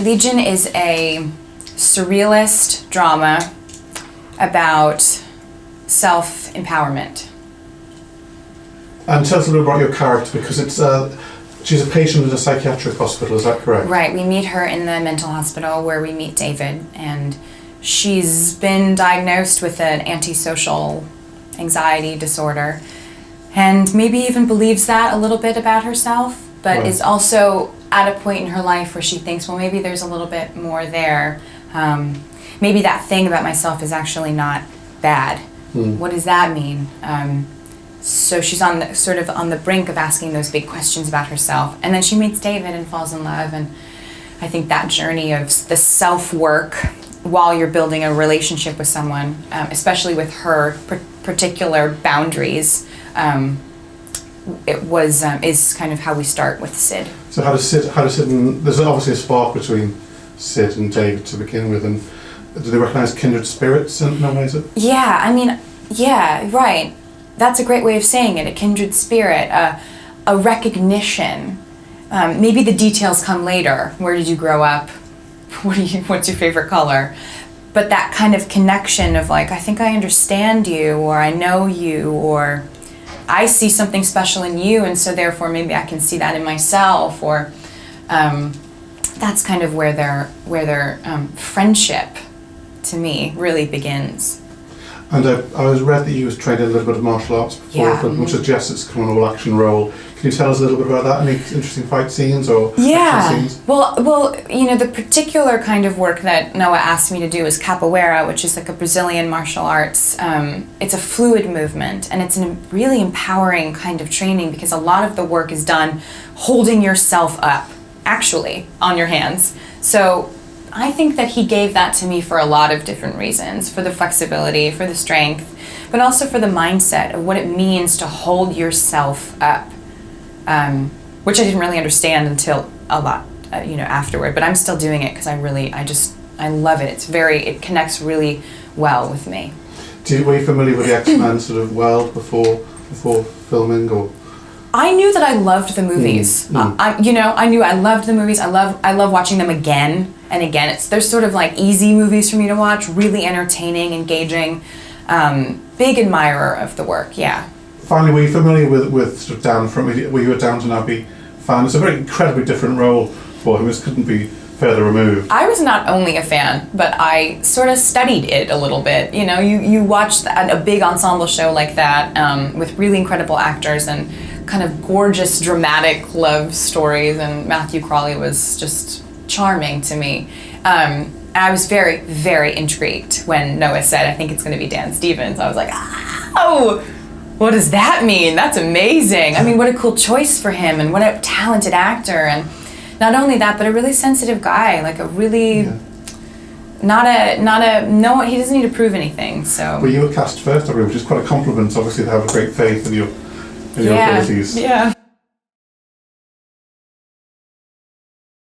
Legion is a surrealist drama about self-empowerment. And tell us a little about your character, because she's a patient in a psychiatric hospital, is that correct? Right, we meet her in the mental hospital where we meet David, and she's been diagnosed with an antisocial anxiety disorder, and maybe even believes that a little bit about herself, but right. is also at a point in her life where she thinks, well, maybe there's a little bit more there. Maybe that thing about myself is actually not bad. What does that mean? So she's on the brink of asking those big questions about herself, and then she meets David and falls in love. And I think that journey of the self-work while you're building a relationship with someone, especially with her particular boundaries, is kind of how we start with Syd. So how does Syd and there's obviously a spark between Syd and David to begin with, and do they recognise kindred spirits in no way, is it? Yeah, right. That's a great way of saying it, a kindred spirit, a recognition. Maybe the details come later. Where did you grow up? What's your favorite color? But that kind of connection of like, I think I understand you, or I know you, or I see something special in you, and so therefore maybe I can see that in myself, or that's kind of where their friendship, to me, really begins. And I read that you was trained in a little bit of martial arts before, which suggests it's kind of an all-action role. Can you tell us a little bit about that? Any interesting fight scenes or action scenes? Well, the particular kind of work that Noah asked me to do is capoeira, which is like a Brazilian martial arts. It's a fluid movement, and it's a really empowering kind of training because a lot of the work is done holding yourself up, actually, on your hands. So I think that he gave that to me for a lot of different reasons, for the flexibility, for the strength, but also for the mindset of what it means to hold yourself up, which I didn't really understand until a lot, afterward, but I'm still doing it because I love it. It connects really well with me. Were you familiar with the X-Men sort of world before filming, or? I knew that I loved the movies. I knew I loved the movies. I love watching them again and again. They're sort of like easy movies for me to watch, really entertaining, engaging. Big admirer of the work, yeah. Finally, were you familiar with sort of Dan from? Were you a Downton Abbey fan? It's a very incredibly different role for him. This couldn't be further removed. I was not only a fan, but I sort of studied it a little bit. You watch a big ensemble show like that with really incredible actors and kind of gorgeous, dramatic love stories, and Matthew Crawley was just charming to me. I was very, very intrigued when Noah said, I think it's going to be Dan Stevens. I was like, oh, what does that mean? That's amazing. I mean, what a cool choice for him, and what a talented actor. And not only that, but a really sensitive guy, like a really, he doesn't need to prove anything, so. Well, you were cast first, which is quite a compliment, obviously, to have a great faith in your abilities. Yeah.